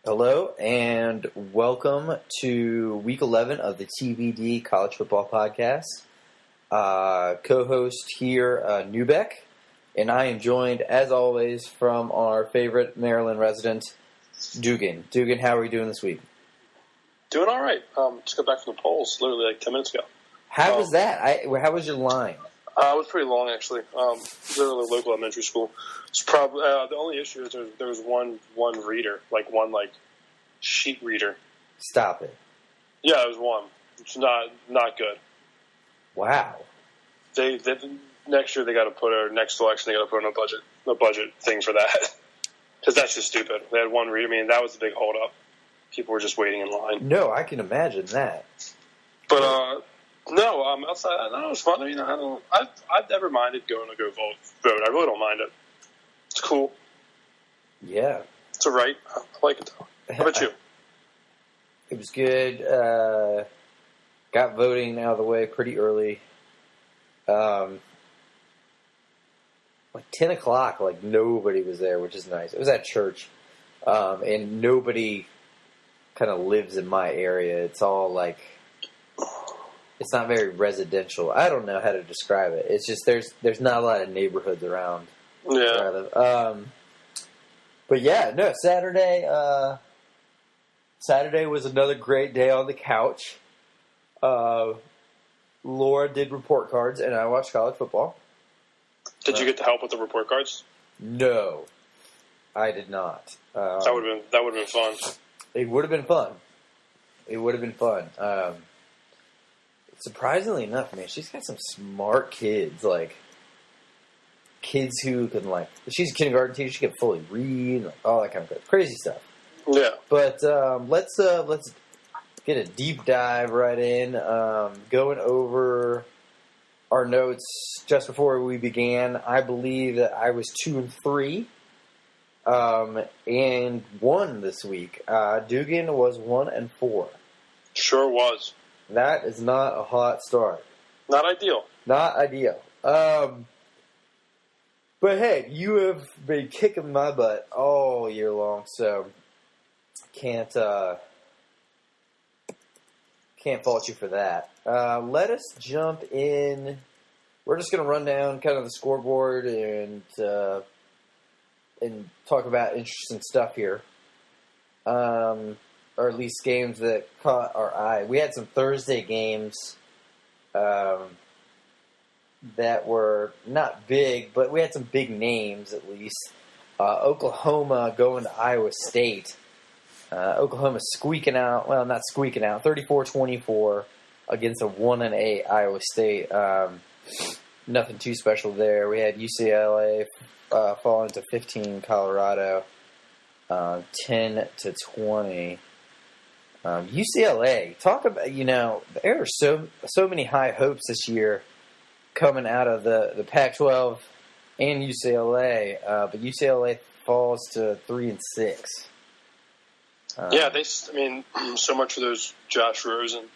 Hello, and welcome to Week 11 of the TBD College Football Podcast. Co-host here, Newbeck, and I am joined, as always, from our favorite Maryland resident, Dugan. Dugan, how are we doing this week? Doing all right. Just got back from the polls literally like 10 minutes ago. How was that? How was your line? It was pretty long, actually. Literally local elementary school. It's probably the only issue is there was one reader, one sheet reader. Stop it. Yeah, it was one. It's not good. Wow. They next year they got to put next election they got to put in a budget thing for that because that's just stupid. They had one reader. I mean, that was the big holdup. People were just waiting in line. No, I can imagine that. But no, outside, no, it was fun. I mean, I've never minded going to go vote. I really don't mind it. It's cool. Yeah. It's all right. I like it, though. How about you? It was good. Got voting out of the way pretty early. 10 o'clock, nobody was there, which is nice. It was at church. And nobody kind of lives in my area. It's all it's not very residential. I don't know how to describe it. It's just there's not a lot of neighborhoods around. Yeah. But yeah, no, Saturday was another great day on the couch. Laura did report cards, and I watched college football. Did you get to help with the report cards? No, I did not. That would have been fun. It would have been fun. Surprisingly enough, man, she's got some smart kids. Kids who can she's a kindergarten teacher. She can fully read, all that kind of crazy stuff. Yeah. But let's get a deep dive right in. Going over our notes just before we began. I believe that I was 2-3, and won this week. Dugan was 1-4. Sure was. That is not a hot start. Not ideal. Not ideal. But hey, you have been kicking my butt all year long, so can't fault you for that. Let us jump in. We're just going to run down kind of the scoreboard and talk about interesting stuff here. Or at least games that caught our eye. We had some Thursday games that were not big, but we had some big names at least. Oklahoma going to Iowa State. Oklahoma squeaking out, well, not squeaking out, 34-24 against a 1-8 Iowa State. Nothing too special there. We had UCLA falling to 15 Colorado, 10-20. UCLA, talk about, there are so many high hopes this year coming out of the Pac-12 and UCLA, but UCLA falls to 3-6. Yeah, so much for those Josh Rosen.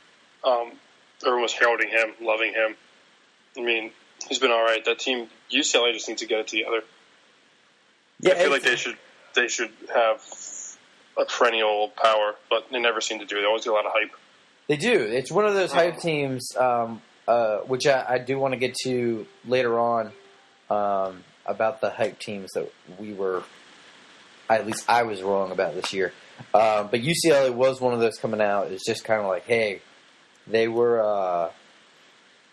Everyone was heralding him, loving him. I mean, he's been all right. That team, UCLA, just needs to get it together. Yeah, I feel like they should have a perennial power, but they never seem to do it. They always get a lot of hype. They do. It's one of those hype teams, which I do want to get to later on, about the hype teams that at least I was wrong about this year. But UCLA was one of those coming out. It's just kind of like, hey, they were,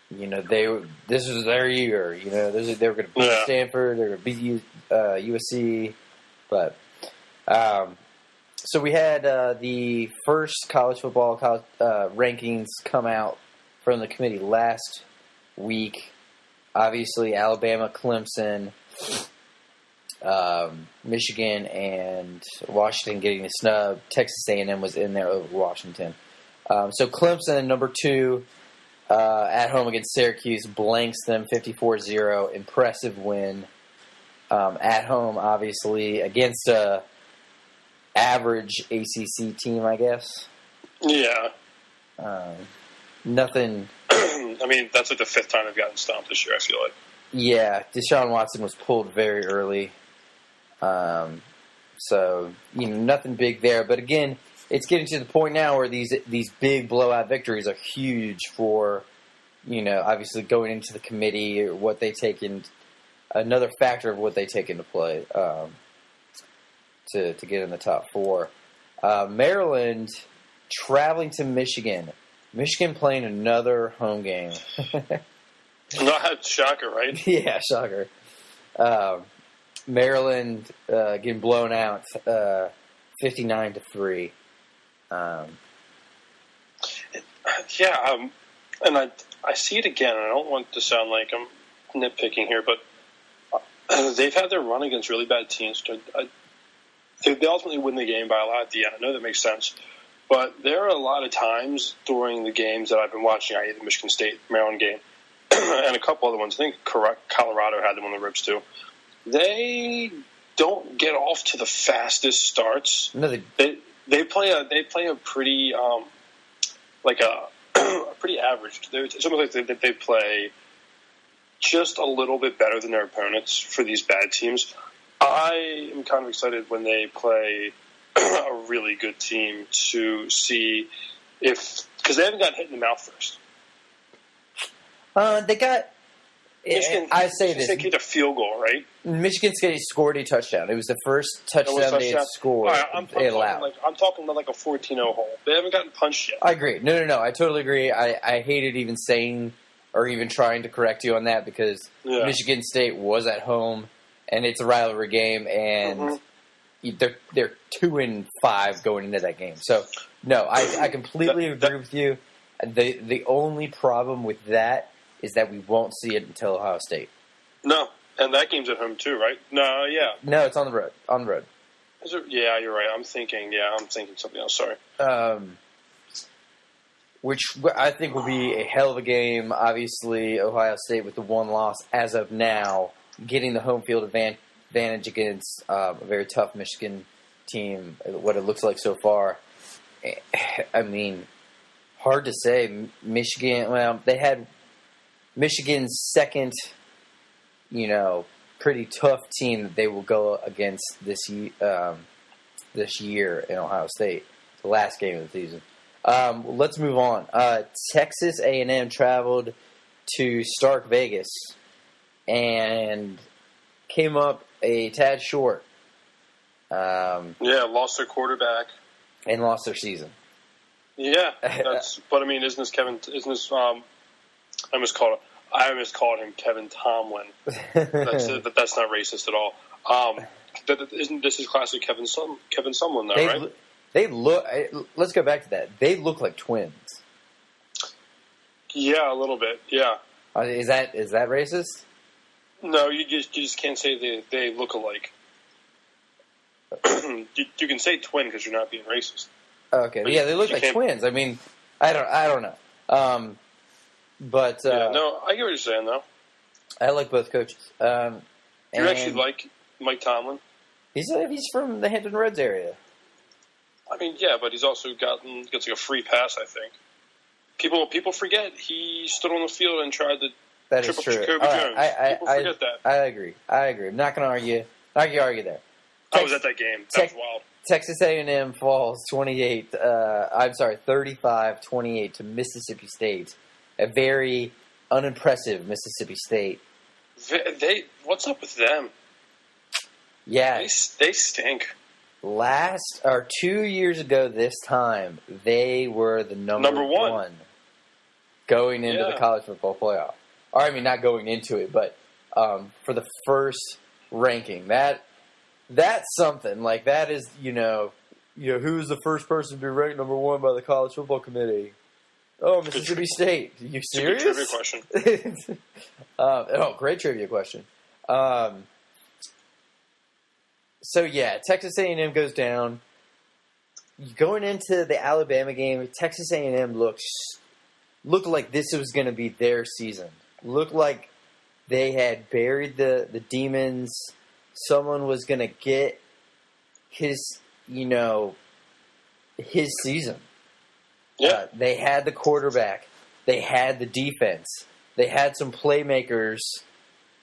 this was their year. They were going to beat Stanford. They were going to beat USC. But so we had the first college football rankings come out from the committee last week. Obviously, Alabama, Clemson, Michigan, and Washington getting the snub. Texas A&M was in there over Washington. So Clemson, number 2, at home against Syracuse, blanks them 54-0. Impressive win. At home, obviously, against a average ACC team, I guess. Yeah. Nothing. I mean, that's the 5th time they've gotten stomped this year, I feel like. Yeah, Deshaun Watson was pulled very early. So, nothing big there. But again, it's getting to the point now where these big blowout victories are huge for, obviously going into the committee, or what they take in, another factor of what they take into play to get in the top four. Maryland traveling to Michigan. Michigan playing another home game. Not shocker, right? Yeah, shocker. Maryland getting blown out 59-3. And I see it again. I don't want to sound like I'm nitpicking here, but they've had their run against really bad teams. They ultimately win the game by a lot at the end. I know that makes sense. But there are a lot of times during the games that I've been watching, i.e. the Michigan State-Maryland game, and a couple other ones. I think Colorado had them on the ropes too. They don't get off to the fastest starts. No, they play a pretty pretty average. It's almost like they play just a little bit better than their opponents for these bad teams. I am kind of excited when they play a really good team to see because they haven't gotten hit in the mouth first. They got. Michigan, I say this. They kicked a field goal, right? Michigan State scored a touchdout. It was the first touchdown they had scored. Right, I'm talking like a 14-0 hole. They haven't gotten punched yet. I agree. No. I totally agree. I hated even saying or even trying to correct you on that because Michigan State was at home and it's a rivalry game and they're 2-5 going into that game. So no, I completely agree with you. The only problem with that is that we won't see it until Ohio State. No, and that game's at home too, right? No, yeah. No, it's on the road. On the road. Is it? Yeah, you're right. I'm thinking something else. Sorry. Which I think will be a hell of a game. Obviously, Ohio State with the one loss as of now, getting the home field advantage against a very tough Michigan team, what it looks like so far. I mean, hard to say. Michigan, well, they had Michigan's second, pretty tough team that they will go against this year in Ohio State. The last game of the season. Let's move on. Texas A&M traveled to Stark Vegas and came up a tad short. Lost their quarterback and lost their season. Yeah, but I mean, isn't this I almost called him Kevin Tomlin. That's not racist at all. Isn't this is classic Kevin Sumlin though, right? They look. Let's go back to that. They look like twins. Yeah, a little bit. Yeah. Is that racist? No, you just can't say they look alike. You can say twin because you're not being racist. Okay. But yeah, they look like twins. I mean, I don't know. But no, I get what you're saying though. I like both coaches. You actually like Mike Tomlin? He's from the Hampton Roads area. I mean, yeah, but he's also gets like a free pass. I think people forget he stood on the field and tried to triple Jacoby Jones. People forget that. I agree. I'm not going to argue. Not going to argue there. I was at that game. That was wild. Texas A&M falls 35-28 to Mississippi State. A very unimpressive Mississippi State. What's up with them? Yeah. They stink. 2 years ago this time, they were the number one going into the college football playoff. Or, I mean, not going into it, but for the first ranking. That's something. Like, that is, who's the first person to be ranked number one by the college football committee? Oh, Mississippi State. Are you serious? Good trivia question. Great trivia question. So, yeah, Texas A&M goes down. Going into the Alabama game, Texas A&M looked like this was going to be their season. Looked like they had buried the demons. Someone was going to get his season. Yeah. They had the quarterback. They had the defense. They had some playmakers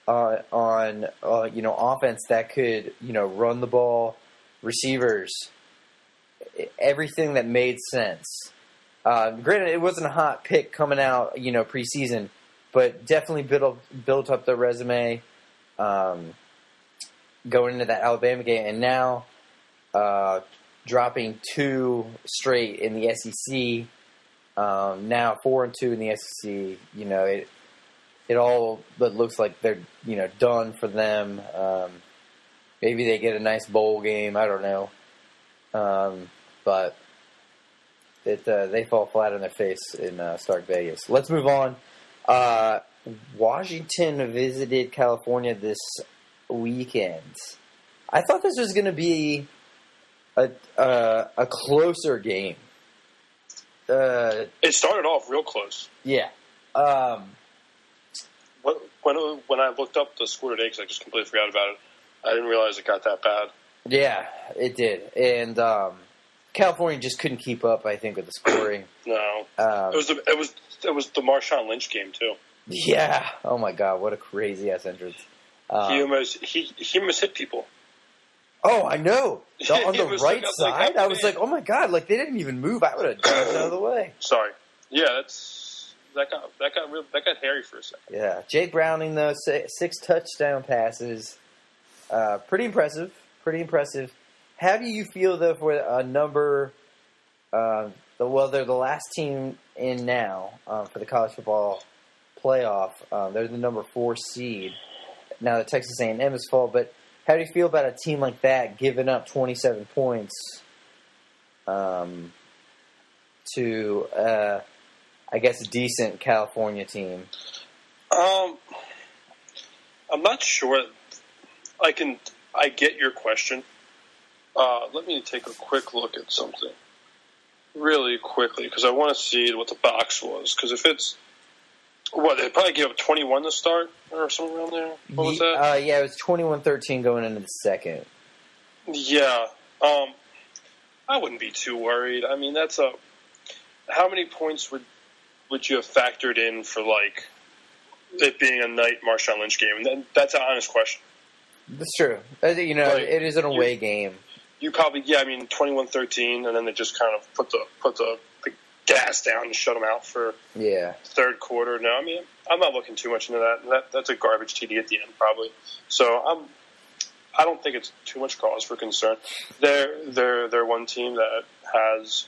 on offense that could, run the ball. receivers, everything that made sense. Granted, it wasn't a hot pick coming out, preseason, but definitely built up their resume going into that Alabama game, and now dropping 2 straight in the SEC. Now 4-2 in the SEC. It all but looks like they're done for them. Maybe they get a nice bowl game. I don't know, but they fall flat on their face in Stark Vegas. Let's move on. Washington visited California this weekend. I thought this was going to be a closer game. It started off real close. Yeah. When I looked up the score today, because I just completely forgot about it, I didn't realize it got that bad. Yeah, it did. And California just couldn't keep up, I think, with the scoring. No. It was the Marshawn Lynch game, too. Yeah. Oh, my God. What a crazy-ass entrance. He almost hit people. Oh, I know. On the right side, I was man. like, oh, my God. Like, they didn't even move. I would have done it out of the way. Sorry. Yeah, that got hairy for a second. Yeah. Jake Browning, though, 6 touchdown passes. Pretty impressive. Pretty impressive. How do you feel, though, for a number they're the last team in now for the college football playoff. They're the number 4 seed. Now the Texas A&M is full, but how do you feel about a team like that giving up 27 points to, I guess, a decent California team? I'm not sure. I get your question. Let me take a quick look at something really quickly because I want to see what the box was. Because if it's they probably gave up 21 to start or something around there. What was that? Yeah, it was 21-13 going into the second. Yeah, I wouldn't be too worried. I mean, that's how many points would you have factored in for like it being a night Marshawn Lynch game? And that's an honest question. That's true. It is an away game. You probably 21-13, and then they just kind of put the gas down and shut them out for third quarter. No, I mean I'm not looking too much into that. That's a garbage TD at the end probably. So I don't think it's too much cause for concern. They're one team that has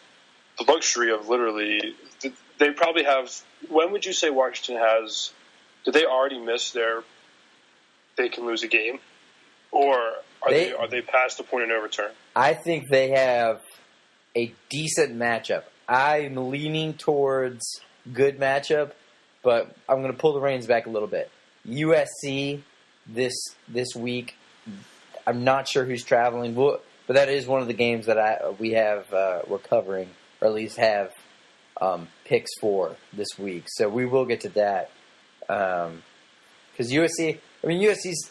the luxury of literally. They probably have. When would you say Washington has? Did they already miss their? They can lose a game, or are they past the point of no return? I think they have a decent matchup. I'm leaning towards good matchup, but I'm going to pull the reins back a little bit. USC this week. I'm not sure who's traveling, but that is one of the games that we're covering, or at least have picks for this week. So we will get to that because USC. I mean, USC's.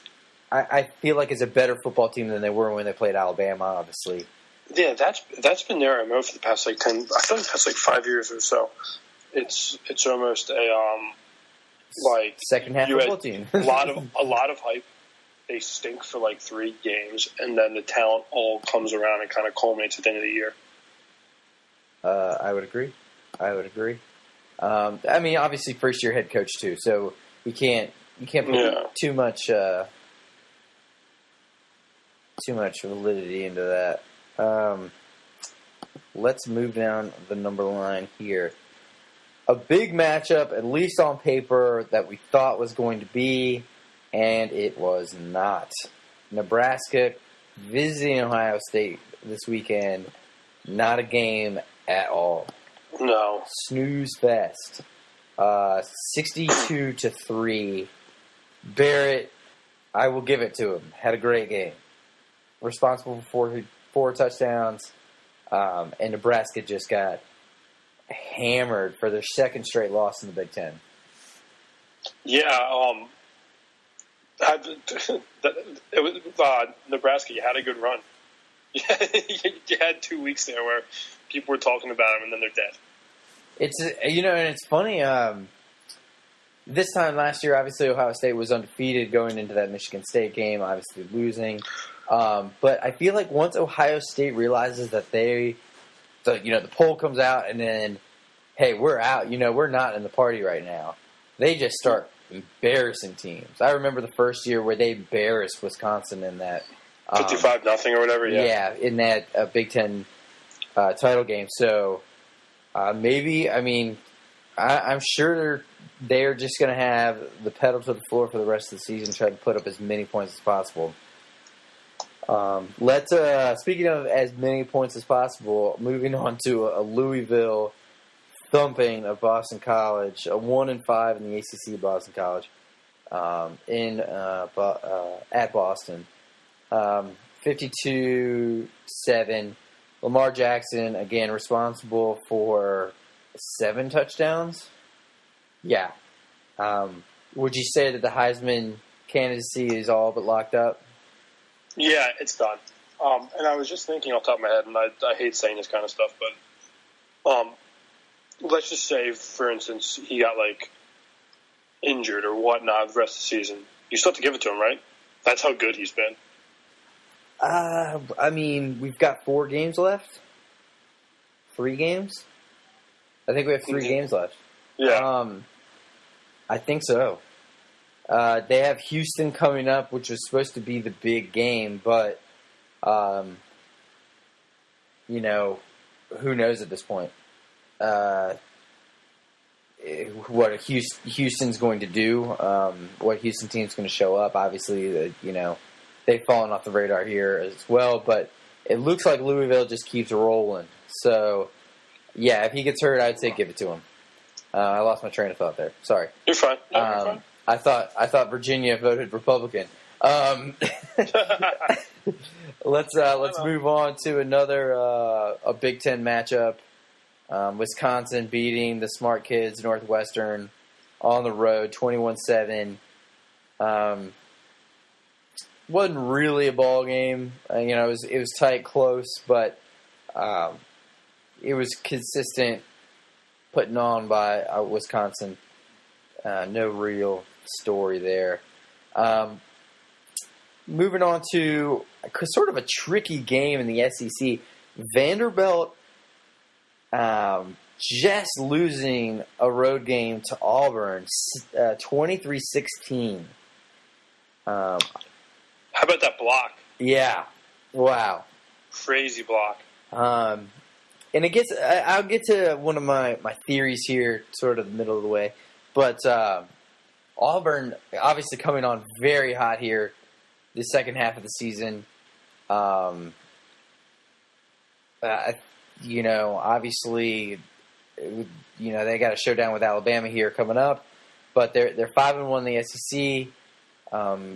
I feel like is a better football team than they were when they played Alabama. Obviously. Yeah, that's been their MO for the past 10. I feel like the past 5 years or so. It's almost a second half football team. a lot of hype. They stink for 3 games, and then the talent all comes around and kind of culminates at the end of the year. I would agree. I mean, obviously, first year head coach too, so you can't put too much validity into that. Let's move down the number line here. A big matchup, at least on paper, that we thought was going to be, and it was not. Nebraska visiting Ohio State this weekend. Not a game at all. No. Snooze fest. 62-3. Barrett, I will give it to him. Had a great game. Responsible for 4 touchdowns. And Nebraska just got hammered for their second straight loss in the Big Ten. Yeah, it was Nebraska. You had a good run. You had 2 weeks there where people were talking about them, and then they're dead. It's and it's funny. This time last year, obviously Ohio State was undefeated going into that Michigan State game, obviously losing. But I feel like once Ohio State realizes that the poll comes out and then, hey, we're out. We're not in the party right now. They just start embarrassing teams. I remember the first year where they embarrassed Wisconsin in that 55-0 or whatever. Yeah, in that Big Ten title game. So maybe, I'm sure they're just going to have the pedal to the floor for the rest of the season, try to put up as many points as possible. Speaking of as many points as possible, moving on to a Louisville thumping of Boston College, a 1-5 in the ACC. Boston College at Boston, 52-7. Lamar Jackson again responsible for 7 touchdowns. Yeah. Would you say that the Heisman candidacy is all but locked up? Yeah, it's done. And I was just thinking off the top of my head, and I hate saying this kind of stuff, but let's just say, for instance, he got, injured or whatnot the rest of the season. You still have to give it to him, right? That's how good he's been. We've got 4 games left. 3 games? I think we have 3 games left. Yeah. I think so. They have Houston coming up, which was supposed to be the big game, but, who knows at this point? What Houston's going to do, what Houston team's going to show up. Obviously, they've fallen off the radar here as well, but it looks like Louisville just keeps rolling. So, yeah, if he gets hurt, I'd say give it to him. I lost my train of thought there. Sorry. You're fine. No, you're fine. I thought Virginia voted Republican. Let's move on to another a Big Ten matchup. Wisconsin beating the Smart Kids Northwestern on the road, 21-7. Wasn't really a ball game. It was tight, close, but it was consistent putting on by Wisconsin. No real story there. Moving on to sort of a tricky game in the SEC. Vanderbilt just losing a road game to Auburn, 23-16. How about that block? Yeah. Wow. Crazy block. And I'll get to one of my theories here, sort of the middle of the way. But Auburn, obviously coming on very hot here the second half of the season. Obviously, they got a showdown with Alabama here coming up. But they're 5-1 in the SEC.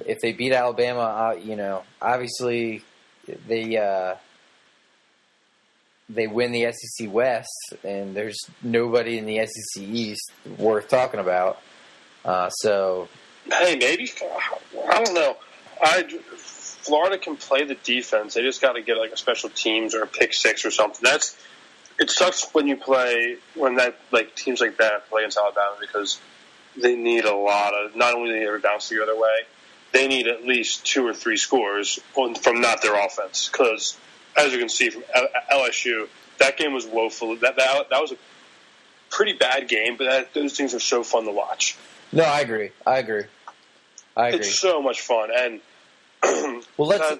If they beat Alabama, obviously they win the SEC West, and there's nobody in the SEC East worth talking about. Hey, maybe I don't know. Florida can play the defense. They just got to get a special teams or a pick six or something. It sucks when teams like that play against Alabama because they need a lot of. Not only do they need to bounce the other way, they need at least 2 or 3 scores from not their offense. Because as you can see from LSU, that game was woeful. That was a pretty bad game, but those things are so fun to watch. No, I agree. It's so much fun, and well,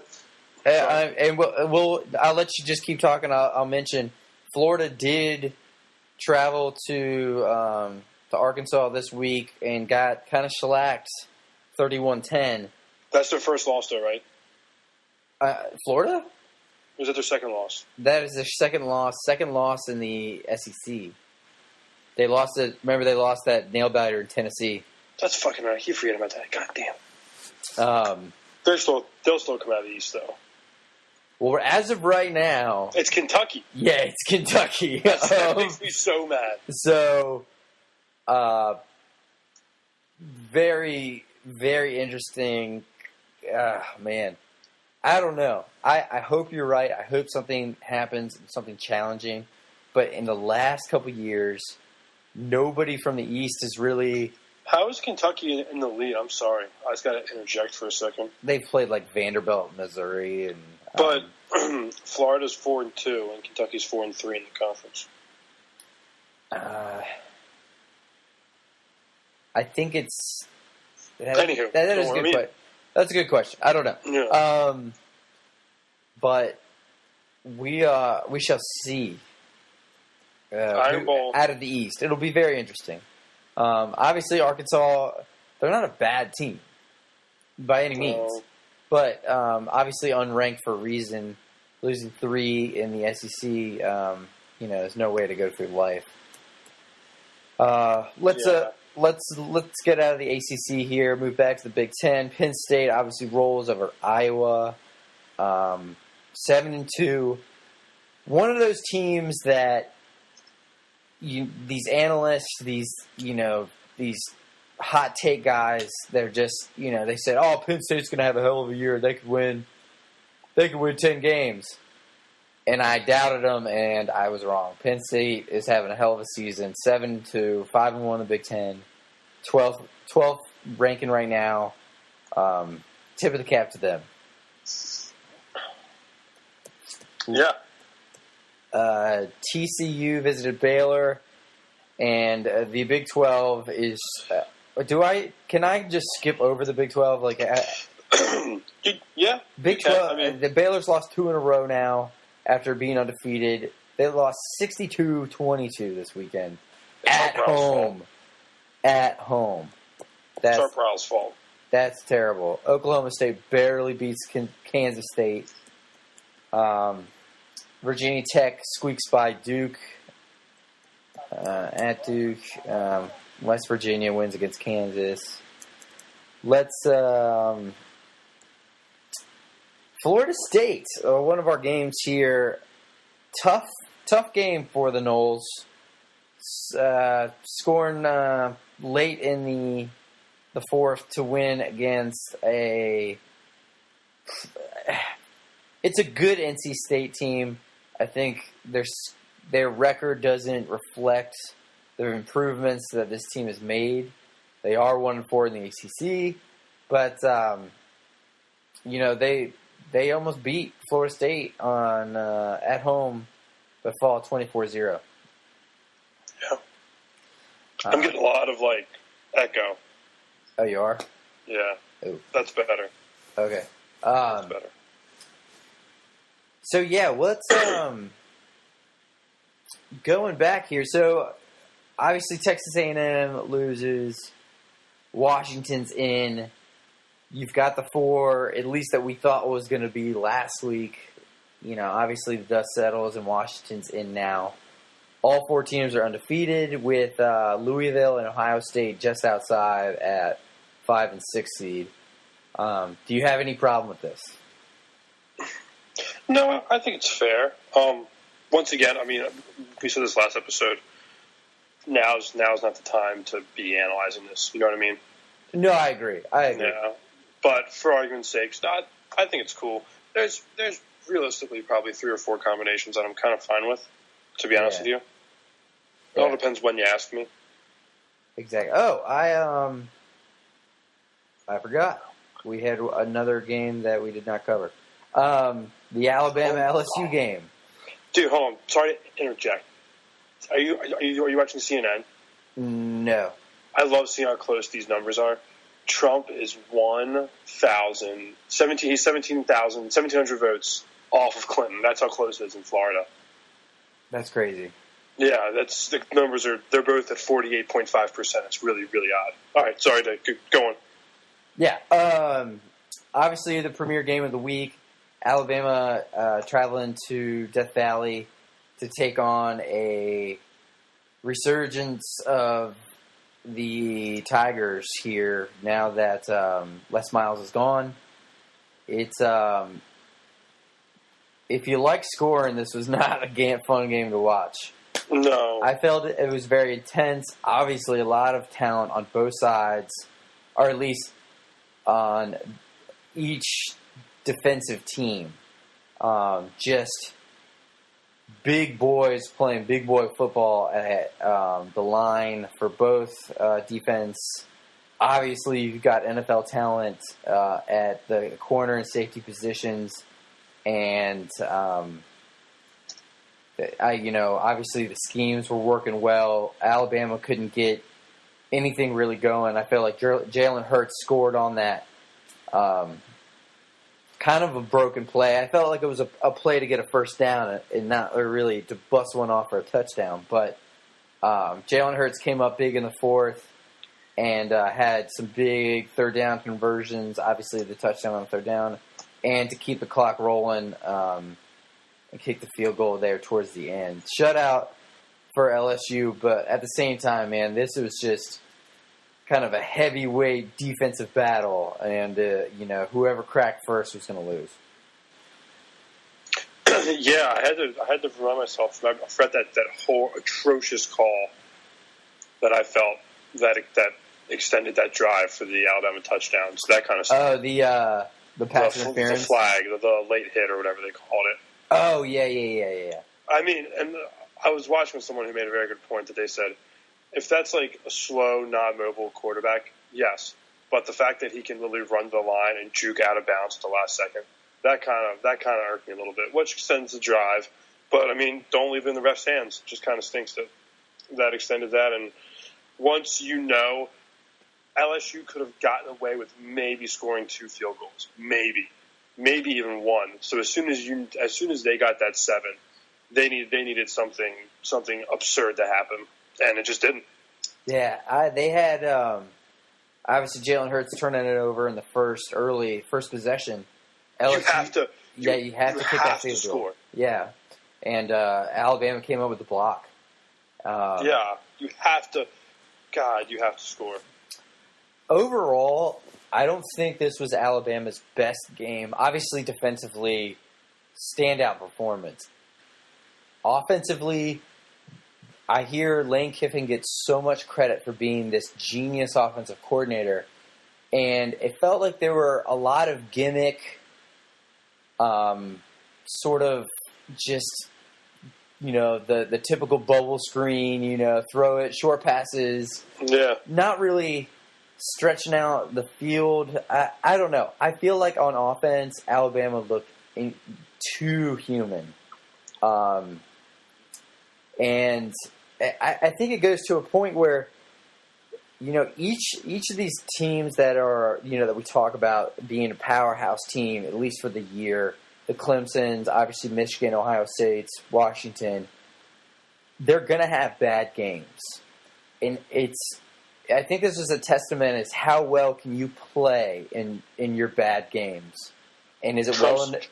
I'll let you just keep talking. I'll mention Florida did travel to Arkansas this week and got kind of shellacked, 31-10. That's their first loss, though, right? Florida? Or was that their second loss? That is their second loss in the SEC. They lost it. Remember, they lost that nail biter in Tennessee. That's fucking right. I keep forgetting about that. God damn. They'll still come out of the East, though. Well, as of right now, it's Kentucky. Yeah, it's Kentucky. That makes me so mad. So, very, very interesting. Man, I don't know. I hope you're right. I hope something happens, something challenging. But in the last couple years, nobody from the East has really How is Kentucky in the lead? I'm sorry. I just got to interject for a second. They've played like Vanderbilt, Missouri, and But Florida's 4-2 and Kentucky's 4-3 in the conference. I think it's. Anywho, that is a good question. That's a good question. I don't know. Yeah. But we shall see. Iron Bowl out of the East, it'll be very interesting. Obviously, Arkansas, they're not a bad team by any means, but obviously unranked for a reason. Losing 3 in the SEC, there's no way to go through life. Let's get out of the ACC here. Move back to the Big Ten. Penn State obviously rolls over Iowa, 7-2. One of those teams that these analysts, these hot take guys, they're just they said, "Oh, Penn State's going to have a hell of a year. They could win 10 games." And I doubted them, and I was wrong. Penn State is having a hell of a season. 7-2, 5-1 in the Big Ten, 12th ranking right now. Tip of the cap to them. Yeah. TCU visited Baylor, and the Big 12 is. Can I just skip over the Big 12? Yeah. Big 12. The Baylor's lost 2 in a row now after being undefeated. They lost 62-22 this weekend at home. At home. That's our Prowl's fault. That's terrible. Oklahoma State barely beats Kansas State. Virginia Tech squeaks by Duke at Duke. West Virginia wins against Kansas. Florida State, one of our games here. Tough game for the Noles. Scoring late in the fourth to win against it's a good NC State team. I think their record doesn't reflect the improvements that this team has made. They are 1-4 in the ACC, but they almost beat Florida State on at home, but fall 24-0. Yeah, I'm getting a lot of echo. Oh, you are? Yeah, Ooh. That's better. Okay, that's better. So yeah, let's going back here. So obviously Texas A&M loses. Washington's in. You've got the 4, at least that we thought was going to be last week. Obviously the dust settles and Washington's in now. All 4 teams are undefeated with Louisville and Ohio State just outside at 5 and 6 seed. Do you have any problem with this? No, I think it's fair. Once again, we said this last episode. Now's not the time to be analyzing this. You know what I mean? No, I agree. Yeah, but for argument's sake, I think it's cool. There's realistically probably 3 or 4 combinations that I'm kind of fine with. To be honest with you, it all depends when you ask me. Exactly. Oh, I forgot. We had another game that we did not cover. The Alabama LSU game. Dude, hold on. Sorry to interject. Are you watching CNN? No. I love seeing how close these numbers are. Trump is 1,700 votes off of Clinton. That's how close it is in Florida. That's crazy. Yeah, the numbers they're both at 48.5%. It's really, really odd. All right, sorry to go on. Yeah. Obviously, the premier game of the week. Alabama traveling to Death Valley to take on a resurgence of the Tigers here now that Les Miles is gone. It's if you like scoring, this was not a fun game to watch. No. I felt it was very intense. Obviously, a lot of talent on both sides, or at least on each defensive team. Just big boys playing big boy football at the line for both defense obviously, you've got NFL talent at the corner and safety positions, and obviously the schemes were working well. Alabama couldn't get anything really going. I feel like Jalen Hurts scored on that kind of a broken play. I felt like it was a play to get a first down and not really to bust one off for a touchdown. But Jalen Hurts came up big in the fourth and had some big third down conversions, obviously the touchdown on third down, and to keep the clock rolling and kick the field goal there towards the end. Shutout for LSU, but at the same time, man, this was just kind of a heavyweight defensive battle, and whoever cracked first was going to lose. Yeah, I had to remind myself. I forgot that whole atrocious call that I felt that extended that drive for the Alabama touchdown. So that kind of stuff. Oh, the pass interference, the flag, the late hit, or whatever they called it. Oh, yeah. I mean, and I was watching with someone who made a very good point that they said, if that's like a slow, non-mobile quarterback, yes. But the fact that he can really run the line and juke out of bounds at the last second, that kind of irked me a little bit, which extends the drive. But, I mean, don't leave it in the ref's hands. It just kind of stinks that extended that. And once LSU could have gotten away with maybe scoring 2 field goals, maybe even 1. So as soon as they got that 7, they needed something absurd to happen, and it just didn't. Yeah, they had obviously Jalen Hurts turning it over in the first possession. LSU, you have to kick that field goal. Yeah, and Alabama came up with the block. You have to score. Overall, I don't think this was Alabama's best game. Obviously, defensively, standout performance. Offensively, I hear Lane Kiffin gets so much credit for being this genius offensive coordinator, and it felt like there were a lot of gimmick, sort of just, the typical bubble screen, throw it, short passes. Yeah. Not really stretching out the field. I don't know. I feel like on offense, Alabama looked too human. And I think it goes to a point where, each of these teams that are, that we talk about being a powerhouse team, at least for the year, the Clemsons, obviously Michigan, Ohio State, Washington, they're going to have bad games. And I think this is a testament as how well can you play in your bad games. And is it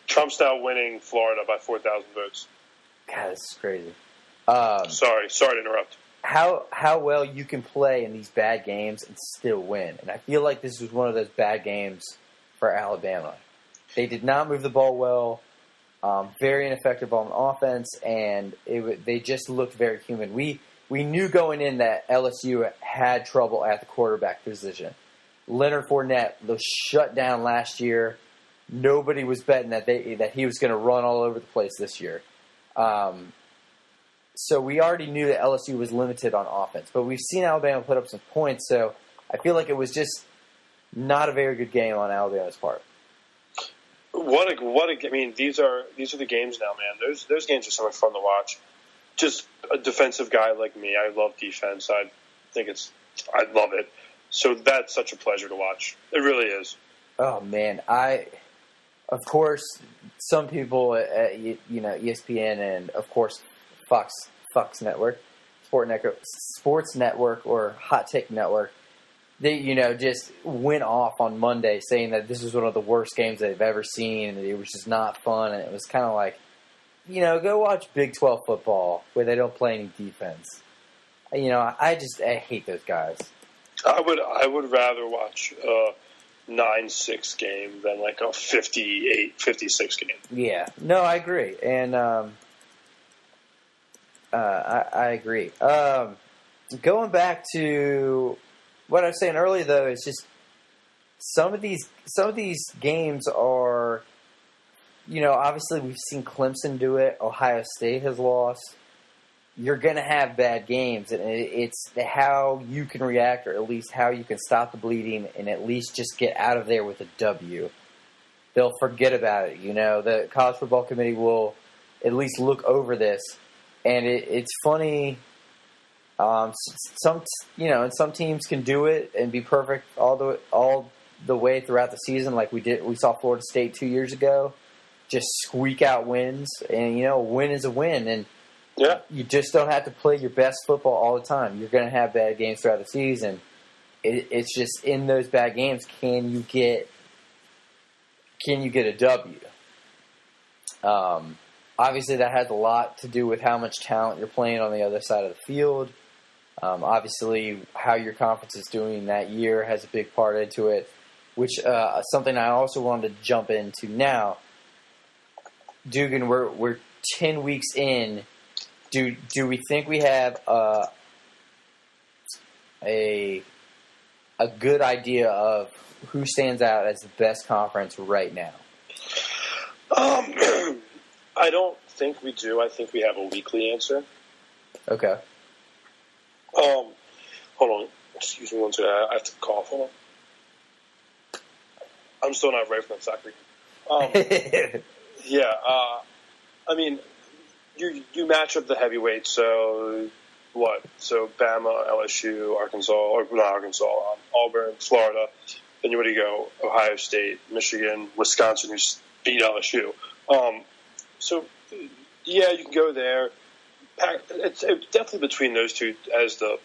Trump's now winning Florida by 4,000 votes. God, this is crazy. Sorry to interrupt. How well you can play in these bad games and still win. And I feel like this was one of those bad games for Alabama. They did not move the ball well, very ineffective on offense, and they just looked very human. We knew going in that LSU had trouble at the quarterback position. Leonard Fournette was shut down last year. Nobody was betting that he was going to run all over the place this year. So we already knew that LSU was limited on offense, but we've seen Alabama put up some points. So I feel like it was just not a very good game on Alabama's part. I mean, these are the games now, man. Those games are so much fun to watch. Just a defensive guy like me, I love defense. I love it. So that's such a pleasure to watch. It really is. Oh man, of course, some people at ESPN and of course Fox Network, Sports Network or Hot Take Network, they just went off on Monday saying that this was one of the worst games they've ever seen, and it was just not fun, and it was kind of like, go watch Big 12 football where they don't play any defense. I hate those guys. I would rather watch a 9-6 game than like a 58-56 game. Yeah, no, I agree, and I agree. Going back to what I was saying earlier, though, is just some of these games are, obviously we've seen Clemson do it. Ohio State has lost. you're going to have bad games, and it's how you can react, or at least how you can stop the bleeding, and at least just get out of there with a W. They'll forget about it. The College Football Committee will at least look over this, and it's funny. And some teams can do it and be perfect all the way throughout the season, like we did. We saw Florida State 2 years ago, just squeak out wins, and a win is a win, and yeah, you just don't have to play your best football all the time. You're going to have bad games throughout the season. It's just in those bad games, can you get a W? Obviously, that has a lot to do with how much talent you're playing on the other side of the field. Obviously, how your conference is doing that year has a big part into it, which something I also wanted to jump into now. Dugan, we're 10 weeks in. Do we think we have a good idea of who stands out as the best conference right now? I don't think we do. I think we have a weekly answer. Okay. Hold on. Excuse me one second. I have to cough. Hold on. I'm still not ready for that soccer game. Yeah. I mean, you match up the heavyweights. So what? So Bama, LSU, Arkansas, or not Arkansas, Auburn, Florida. Then where do you go? Ohio State, Michigan, Wisconsin, who beat LSU. So yeah, you can go there. It's definitely between those two as the,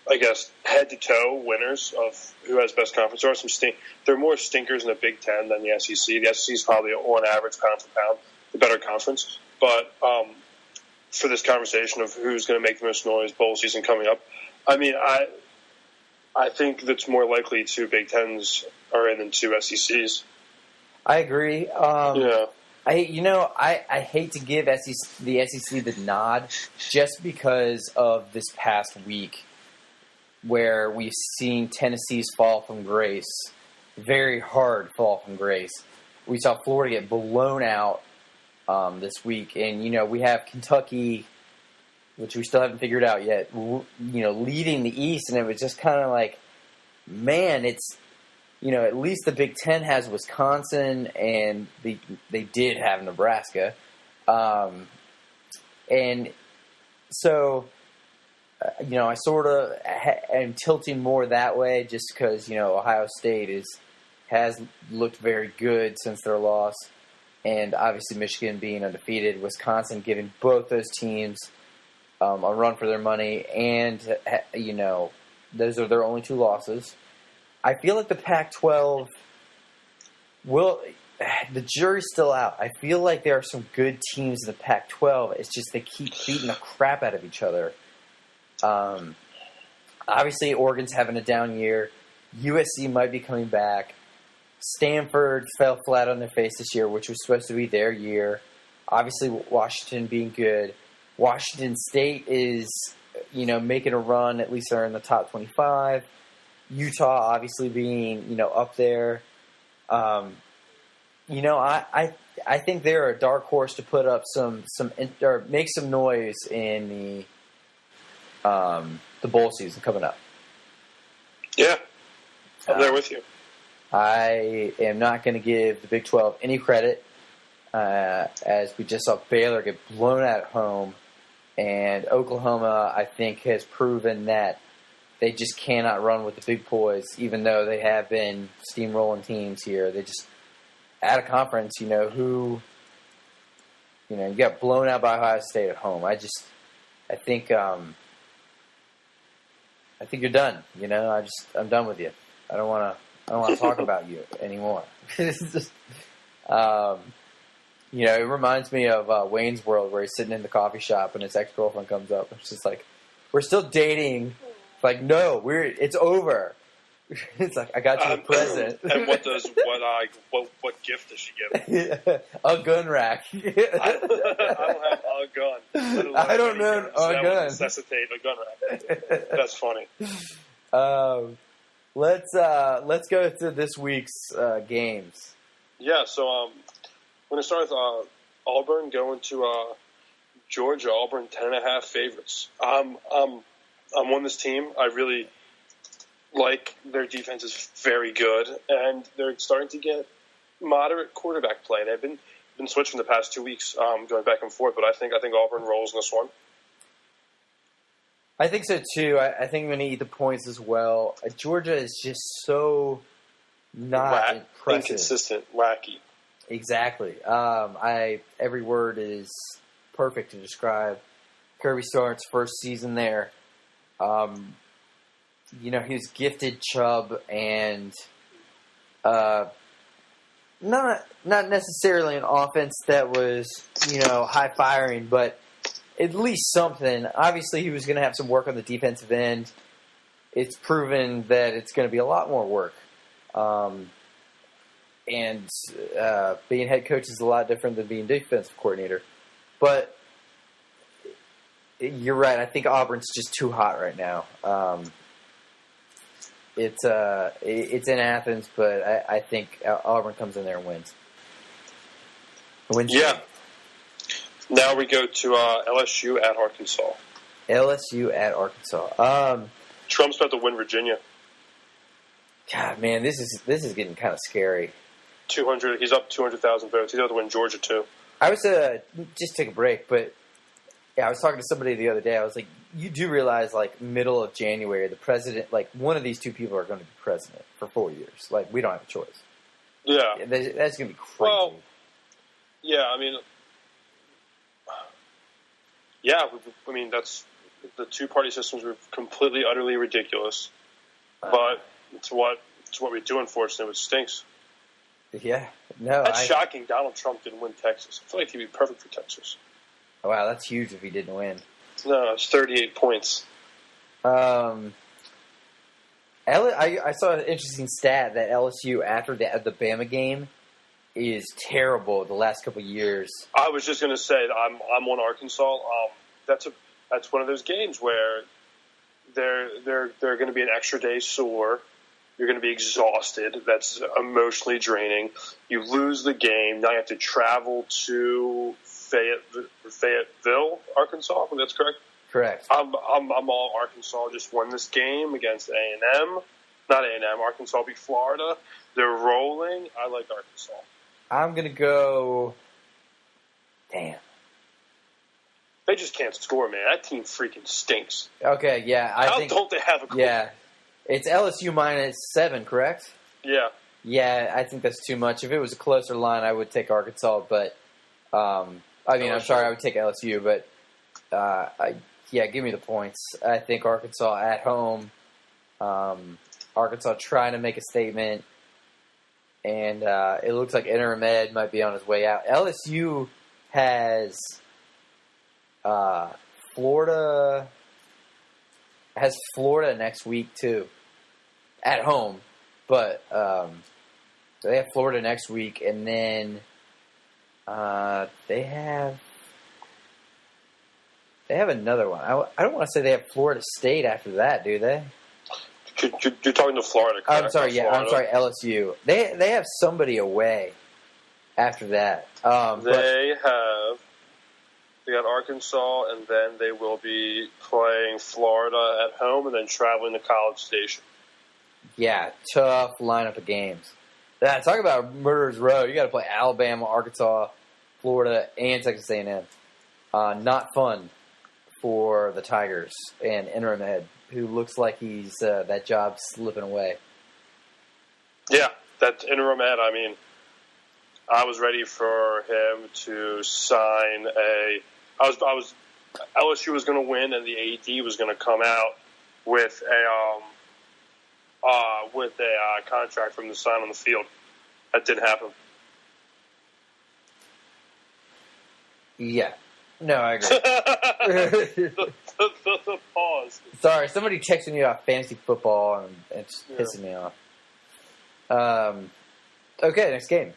I guess, head-to-toe winners of who has best conference. There are more stinkers in the Big Ten than the SEC. The SEC is probably, on average, pound for pound, the better conference. But for this conversation of who's going to make the most noise, bowl season coming up, I mean, I think that's more likely two Big Tens are in than two SECs. I agree. Yeah. I hate to give the SEC the nod just because of this past week where we've seen Tennessee's fall from grace, very hard fall from grace. We saw Florida get blown out this week, and we have Kentucky, which we still haven't figured out yet, leading the East, and it was just kind of like, man, it's. At least the Big Ten has Wisconsin, and they did have Nebraska. And so, I sort of am tilting more that way just because, Ohio State has looked very good since their loss. And obviously Michigan being undefeated, Wisconsin giving both those teams a run for their money. And, those are their only two losses. I feel like the Pac-12 the jury's still out. I feel like there are some good teams in the Pac-12. It's just they keep beating the crap out of each other. Obviously, Oregon's having a down year. USC might be coming back. Stanford fell flat on their face this year, which was supposed to be their year. Obviously, Washington being good. Washington State is, making a run. At least they're in the top 25. Utah obviously being, up there. I think they're a dark horse to put up or make some noise in the bowl season coming up. Yeah, I'm there with you. I am not going to give the Big 12 any credit, as we just saw Baylor get blown out at home, and Oklahoma, I think, has proven that they just cannot run with the big boys, even though they have been steamrolling teams here. They just, at a conference, you got blown out by Ohio State at home. I think you're done. I'm done with you. I don't want to talk about you anymore. It's just, it reminds me of Wayne's World, where he's sitting in the coffee shop and his ex-girlfriend comes up. It's just like, we're still dating. It's like, no, it's over. It's like, I got you a present. And what gift does she give? A gun rack. I don't have a gun. I don't know a gun. Would necessitate a gun rack. That's funny. Let's go to this week's games. Yeah, so I'm going to start with Auburn going to Georgia, Auburn, 10.5 favorites. I'm on this team. I really like their defense is very good, and they're starting to get moderate quarterback play. They've been switching the past 2 weeks, going back and forth. But I think Auburn rolls in this one. I think so too. I think I'm going to eat the points as well. Georgia is just so not impressive. Inconsistent, wacky. Exactly. Every word is perfect to describe Kirby Smart's first season there. He was gifted Chubb and not necessarily an offense that was, high firing, but at least something. Obviously, he was going to have some work on the defensive end. It's proven that it's going to be a lot more work. And being head coach is a lot different than being defensive coordinator. But you're right. I think Auburn's just too hot right now. It's in Athens, but I think Auburn comes in there and wins. Yeah. Now we go to LSU at Arkansas. LSU at Arkansas. Trump's about to win Virginia. God, man, this is getting kind of scary. 200. He's up 200,000 votes. He's about to win Georgia too. I was just take a break, but yeah, I was talking to somebody the other day. I was like, you do realize, like, middle of January, the president, like, one of these two people are going to be president for 4 years. Like, we don't have a choice. Yeah, that's going to be crazy. Well, yeah, I mean, that's the two-party systems were completely, utterly ridiculous. But it's what we do, unfortunately, which stinks. Yeah, no, that's shocking. Donald Trump didn't win Texas. I feel like he'd be perfect for Texas. Wow, that's huge if he didn't win. No, it's 38 points. I saw an interesting stat that LSU after the Bama game is terrible the last couple of years. I was just going to say I'm on Arkansas. That's one of those games where they're going to be an extra day sore. You're going to be exhausted. That's emotionally draining. You lose the game. Now you have to travel to Fayetteville, Arkansas. I think that's correct. Correct. I'm all Arkansas. Just won this game against A&M. Not A&M. Arkansas beat Florida. They're rolling. I like Arkansas. I'm gonna go. Damn. They just can't score, man. That team freaking stinks. Okay, yeah. How don't they have a goal? Yeah. It's LSU -7, correct? Yeah. Yeah, I think that's too much. If it was a closer line, I would take Arkansas, but I'm sorry, I would take LSU, but give me the points. I think Arkansas at home. Arkansas trying to make a statement, and it looks like Interim Ed might be on his way out. LSU has Florida next week too, at home. But they have Florida next week, and then they have another one. I don't want to say they have Florida State after that, do they? You're talking to Florida, correct? I'm sorry, yeah. I'm sorry, LSU. They have somebody away after that. They got Arkansas, and then they will be playing Florida at home, and then traveling to College Station. Yeah, tough lineup of games. Yeah, talk about murderer's row. You got to play Alabama, Arkansas, Florida, and Texas A&M. Not fun for the Tigers and Interim Ed, who looks like he's that job slipping away. Yeah, that Interim Ed. I mean, I was ready for him to sign LSU was going to win, and the AD was going to come out with a contract from the sign on the field. That didn't happen. Yeah. No, I agree. the pause. Sorry, somebody texted me about fantasy football, and it's pissing me off. Okay, next game.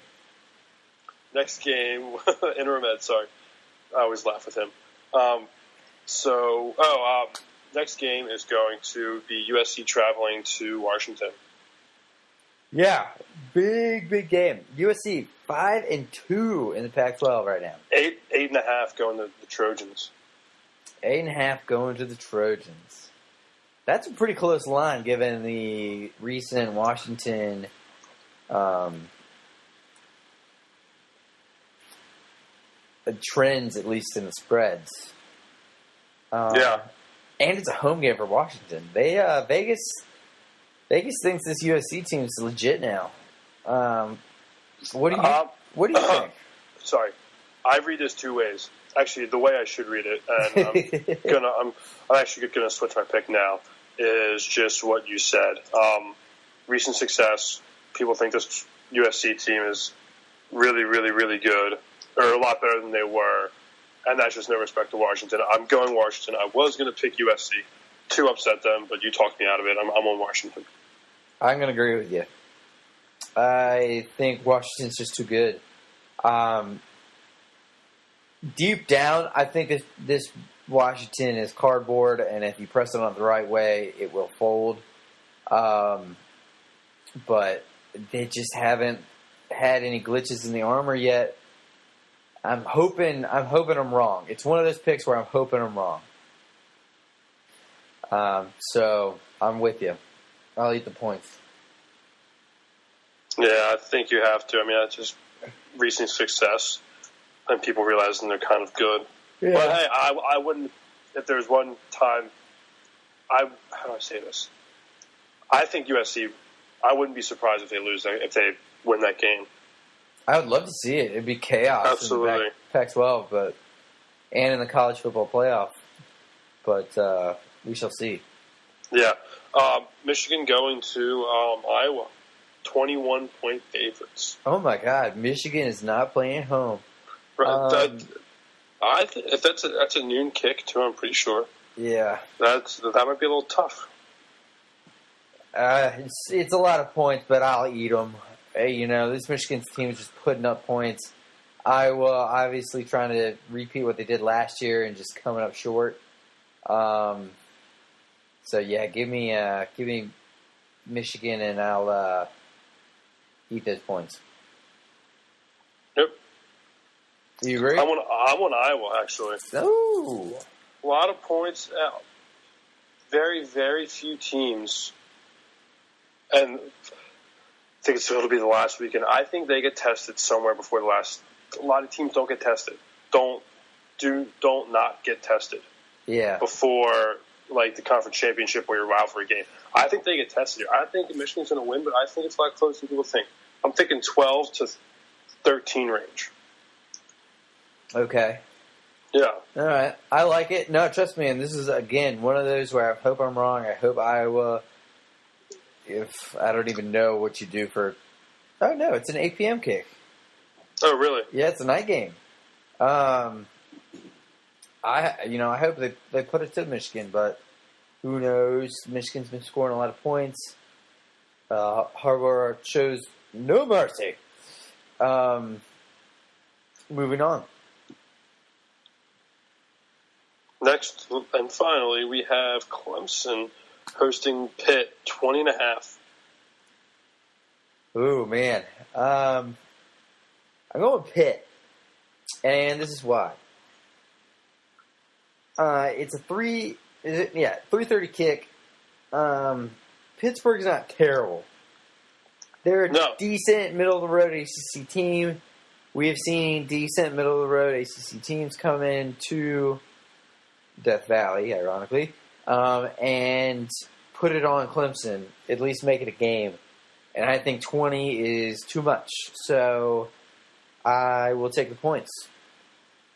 Next game, Interim Ed, sorry. I always laugh with him. Next game is going to be USC traveling to Washington. Yeah, big game. USC 5-2 in the Pac-12 right now. 8.5 going to the Trojans. 8.5 going to the Trojans. That's a pretty close line given the recent Washington trends, at least in the spreads. Yeah. And it's a home game for Washington. They Vegas thinks this USC team is legit now. What do you think? Sorry, I read this two ways. Actually, the way I should read it, and I'm actually gonna switch my pick now. Is just what you said. Recent success. People think this USC team is really, really, really good, or a lot better than they were, and that's just no respect to Washington. I'm going Washington. I was going to pick USC to upset them, but you talked me out of it. I'm on Washington. I'm going to agree with you. I think Washington's just too good. Deep down, I think this Washington is cardboard, and if you press it on the right way, it will fold. But they just haven't had any glitches in the armor yet. I'm hoping I'm wrong. It's one of those picks where I'm hoping I'm wrong. So I'm with you. I'll eat the points. Yeah, I think you have to. I mean, that's just recent success, and people realizing they're kind of good. Yeah. But hey, I wouldn't. If there's one time, how do I say this? I think USC. I wouldn't be surprised if they lose. If they win that game. I would love to see it. It'd be chaos. Absolutely. In the Pac-12, and in the college football playoff. But we shall see. Yeah, Michigan going to Iowa, 21-point favorites. Oh my God, Michigan is not playing at home. Right, if that's a noon kick too, I'm pretty sure. Yeah, that might be a little tough. It's a lot of points, but I'll eat them. Hey, this Michigan team is just putting up points. Iowa obviously trying to repeat what they did last year and just coming up short. So yeah, give me Michigan, and I'll eat those points. Yep. Do you agree? I want Iowa actually. Oh, a lot of points. Very, very few teams, and I think it's going to be the last weekend. I think they get tested somewhere before the last. A lot of teams don't get tested. Don't not get tested. Yeah. Before the conference championship or your rivalry game. I think they get tested here. I think Michigan's going to win, but I think it's a lot closer than people think. I'm thinking 12 to 13 range. Okay. Yeah. All right. I like it. No, trust me, and this is, again, one of those where I hope I'm wrong. I hope Iowa, if I don't even know what you do for... Oh, no, it's an 8 p.m. kick. Oh, really? Yeah, it's a night game. I hope they put it to Michigan, but who knows? Michigan's been scoring a lot of points. Harbaugh shows no mercy. Moving on. Next and finally, we have Clemson hosting Pitt, 20.5. Ooh, man. I'm going with Pitt, and this is why. It's a 3:30 kick. Pittsburgh's not terrible. They're a decent middle-of-the-road ACC team. We have seen decent middle-of-the-road ACC teams come into Death Valley, ironically, and put it on Clemson, at least make it a game. And I think 20 is too much. So I will take the points.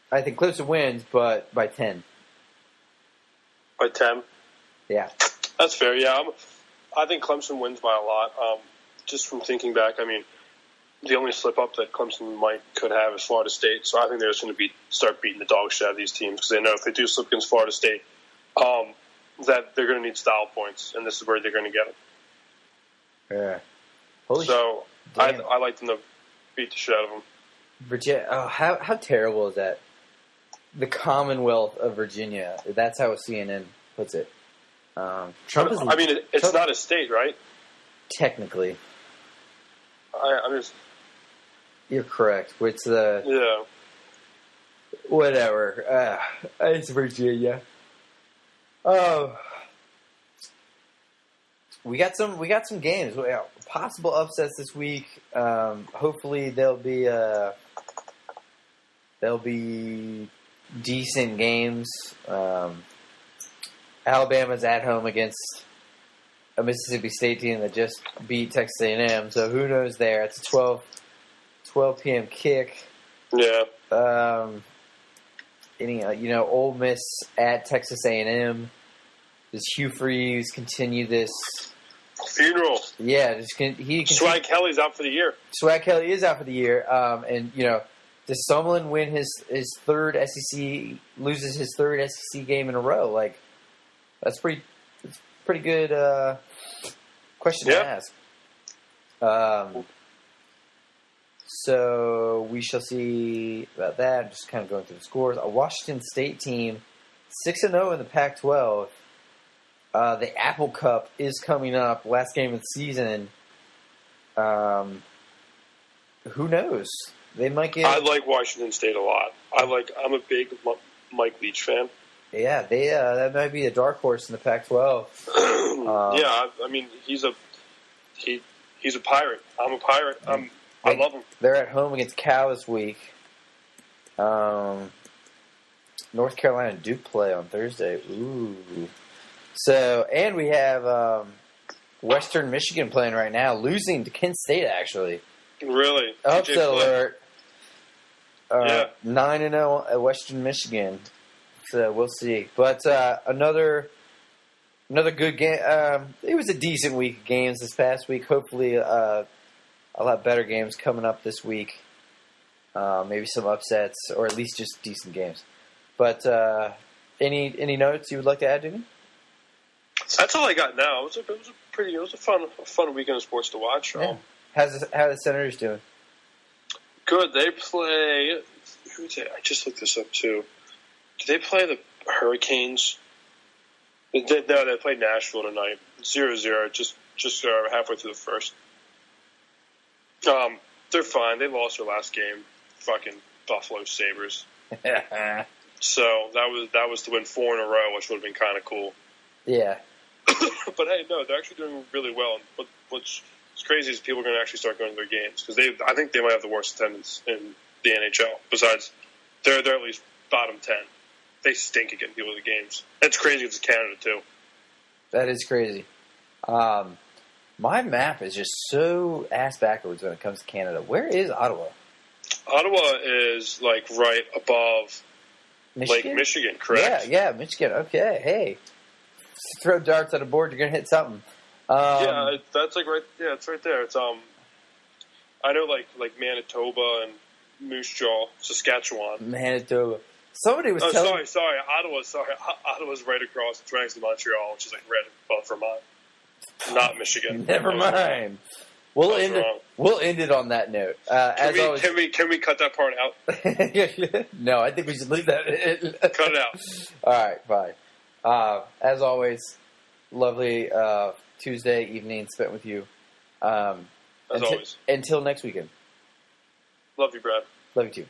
I think Clemson wins, but by 10. By 10? Yeah. That's fair, yeah. I think Clemson wins by a lot. Just from thinking back, I mean, the only slip-up that Clemson could have is Florida State. So I think they're just going to start beating the dog shit out of these teams because they know if they do slip against Florida State, that they're going to need style points, and this is where they're going to get them. Yeah. I like them to beat the shit out of them. Virginia. Oh, how terrible is that? The Commonwealth of Virginia. That's how CNN puts it. Trump is. I mean, it's not a state, right? Technically. I'm just. You're correct. It's the Yeah. whatever. It's Virginia. Oh, we got some games. Possible upsets this week. Hopefully they'll be decent games. Alabama's at home against a Mississippi State team that just beat Texas A&M. So who knows there? It's a 12 p.m. kick. Yeah. Ole Miss at Texas A&M. Does Hugh Freeze continue this funeral? Yeah, Swag Kelly's out for the year. Swag Kelly is out for the year, and does Summerlin win his third loses his third SEC game in a row? Like, that's pretty good question to ask. So we shall see about that. Just kind of going through the scores. A Washington State team, 6-0 in the Pac-12. The Apple Cup is coming up. Last game of the season. Who knows? They might get. I like Washington State a lot. I'm a big Mike Leach fan. Yeah, that might be a dark horse in the Pac-12. Yeah, I mean he's a pirate. I'm a pirate. I love him. They're at home against Cal this week. North Carolina and Duke play on Thursday. Ooh. So, and we have Western Michigan playing right now, losing to Kent State, actually. Really? Upset alert. Yeah. 9-0 at Western Michigan. So, we'll see. But another good game. It was a decent week of games this past week. Hopefully, I'll have better games coming up this week. Maybe some upsets, or at least just decent games. But any notes you would like to add to me? That's all I got now. It was a fun weekend of sports to watch. Yeah. How are the Senators doing? Good. They play. I just looked this up too. Do they play the Hurricanes? No, they played Nashville tonight. 0-0. Just halfway through the first. They're fine. They lost their last game. Fucking Buffalo Sabres. So that was to win 4 in a row, which would have been kind of cool. Yeah. But hey, no, they're actually doing really well. What's crazy is people are going to actually start going to their games because I think they might have the worst attendance in the NHL. Besides, they're at least bottom 10. They stink at getting people to the games. That's crazy. It's Canada too. That is crazy. My map is just so ass backwards when it comes to Canada. Where is Ottawa? Ottawa is like right above Lake Michigan, correct? Yeah, Michigan. Okay, hey. Throw darts at a board, you're gonna hit something. Yeah, that's like right. Yeah, it's right there. It's I know like Manitoba and Moose Jaw, Saskatchewan. Manitoba. Somebody was telling. Sorry, Ottawa. Sorry, Ottawa's right across. It's right next to Montreal, which is like right above Vermont, not Michigan. Never mind. We'll end it on that note. Can we cut that part out? No, I think we should leave that in. Cut it out. All right, fine. As always, lovely Tuesday evening spent with you. Always. Until next weekend. Love you, Brad. Love you too.